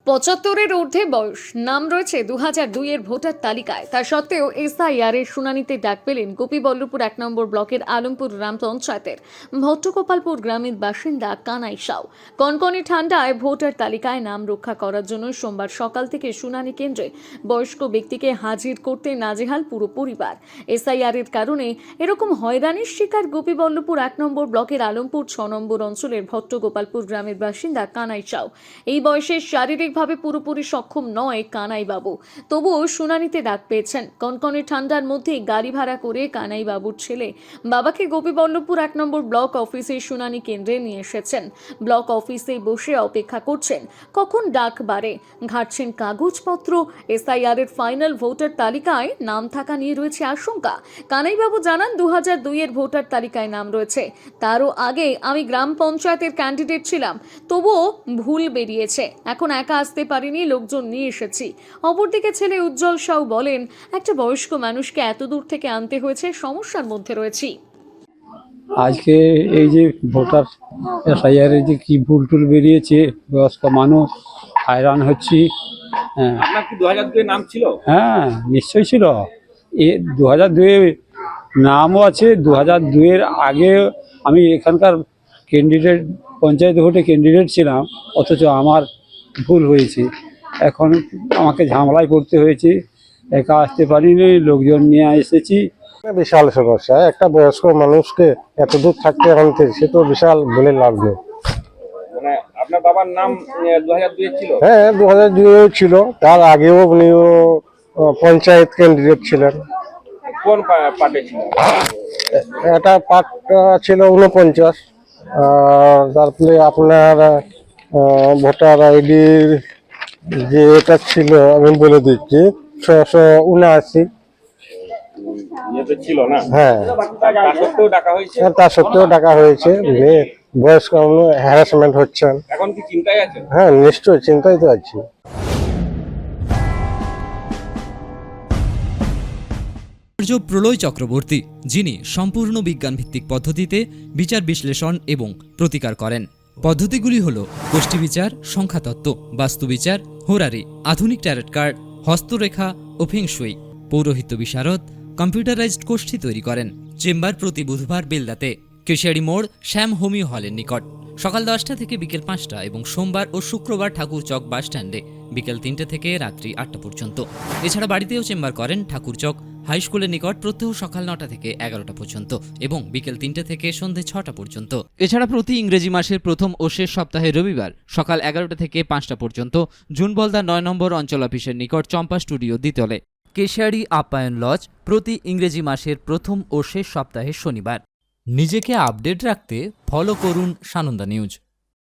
৭৫-এর ঊর্ধ্বে বয়স, নাম রয়েছে ২০০২-এর ভোটার তালিকায়। তা সত্ত্বেও এসআইআর এর শুনানিতে ডাক পেলেন গোপীবল্লভপুর ১ নম্বর ব্লকের আলমপুর গ্রাম পঞ্চায়েতের ভট্টগোপালপুর গ্রামের বাসিন্দা কানাই সাউ। কনকনে ঠান্ডায় ভোটার তালিকায় নাম রক্ষা করার জন্য সোমবার সকাল থেকে শুনানি কেন্দ্রে বয়স্ক ব্যক্তিকে হাজির করতে নাজেহাল পুরো পরিবার। এসআইআর এর কারণে এরকম হয়রানির শিকার গোপীবল্লভপুর ১ নম্বর ব্লকের আলমপুর ৬ নম্বর অঞ্চলের ভট্টগোপালপুর গ্রামের বাসিন্দা কানাই সাউ। এই বয়সে শারীরিকভাবে পুরোপুরি সক্ষম নয় কানাই বাবু, তবুও শুনানিতে ডাক পেয়েছেন। কনকনে ঠান্ডার মধ্যে গাড়ি ভাড়া করে কানাই বাবুর ছেলে বাবাকে গোপীবল্লভপুর ১ নম্বর ব্লক অফিসে শুনানি কেন্দ্রে নিয়ে এসেছেন। ব্লক অফিসে বসে অপেক্ষা করছেন কখন ডাক বাড়ে, ঘাটছেন কাগজপত্র। এসআইআর এর ফাইনাল ভোটার তালিকায় নাম থাকা নিয়ে রয়েছে আশঙ্কা। কানাই বাবু জানান, ২০০২-এর ভোটার তালিকায় নাম রয়েছে, তারও আগে আমি গ্রাম পঞ্চায়েতের ক্যান্ডিডেট ছিলাম, তবুও ভুল বেরিয়েছে। এখন একা আসতে পারিনি, লোকজন নিয়ে এসেছি। অপরদিকে ছেলে উজ্জ্বল সাউ বলেন, একটা বয়স্ক মানুষকে এত দূর থেকে আনতে হয়েছে, সমস্যার মধ্যে রয়েছি। আজকে এই যে ভোটার এসআইআর এর যে কি ভুল টুল বেরিয়েছে, বয়স্ক মানুষ হয়রান হচ্ছি। হ্যাঁ, আপনার কি 2002 নাম ছিল? হ্যাঁ নিশ্চয়ই ছিল। 2002 নামও আছে। 2002-এর আগে আমি এখানকার ক্যান্ডিডেট, পঞ্চায়েত ভোটে ক্যান্ডিডেট ছিলাম, অথচ আমার ভুল হয়েছে। এখন আমাকে ঝামেলায় পড়তে হয়েছে, একা আসতে পারিনি, লোকজন নিয়ে এসেছি। বিশাল সমস্যা। একটা বয়স্ক মানুষকে এত দূর থাকতে আনতে, সে তো বিশাল বলে লাভ নেই। মানে আপনার বাবার নাম 2002 ছিল? হ্যাঁ, 2002 ছিল। তার আগেও উনিও পঞ্চায়েত ক্যান্ডিডেট ছিলেন। কোন পার্টি ছিল? এটা পার্ট ছিল 49। তারপরে আপনার ভোটার আইডির যে এটা ছিল, আমি বলে দিচ্ছি, 679। ইয়েতে ছিল না? হ্যাঁ, তার সত্ত্বেও ডাকা হয়েছে? তা সত্ত্বেও ডাকা হয়েছে। বয়স্ক হ্যারাসমেন্ট হচ্ছেন। এখন কি চিন্তায় আছেন? হ্যাঁ, নিশ্চয়ই চিন্তায় তো আছি। প্রলয় চক্রবর্তী, যিনি সম্পূর্ণ বিজ্ঞানভিত্তিক পদ্ধতিতে বিচার বিশ্লেষণ এবং প্রতিকার করেন। পদ্ধতিগুলি হল গোষ্ঠী বিচার, সংখ্যাতত্ত্ব, বাস্তুবিচার, হোরারি, আধুনিক ট্যারট কার্ড, হস্তরেখা ও ফেংশুই। পৌরোহিত্য বিশারদ, কম্পিউটারাইজড গোষ্ঠী তৈরি করেন। চেম্বার প্রতি বুধবার বেলদাতে, কেশিয়ারি মোড়, শ্যাম হোমিও হলের নিকট, সকাল 10টা থেকে বিকেল 5টা এবং সোমবার ও শুক্রবার ঠাকুরচক বাস স্ট্যান্ডে বিকেল 3টে থেকে রাত্রি 8টা পর্যন্ত। এছাড়া বাড়িতেও চেম্বার করেন ঠাকুরচক হাই স্কুলের নিকট প্রত্যহ সকাল 9টা থেকে 11টা পর্যন্ত এবং বিকেল 3টে থেকে সন্ধে 6টা পর্যন্ত। এছাড়া প্রতি ইংরেজি মাসের প্রথম ও শেষ সপ্তাহে রবিবার সকাল 11টা থেকে 5টা পর্যন্ত জুনবলদা 9 নম্বর অঞ্চল অফিসের নিকট চম্পা স্টুডিও দ্বিতলে। কেশিয়ারি আপ্যায়ন লজ প্রতি ইংরেজি মাসের প্রথম ও শেষ সপ্তাহে শনিবার। নিজেকে আপডেট রাখতে ফলো করুন সানন্দা নিউজ।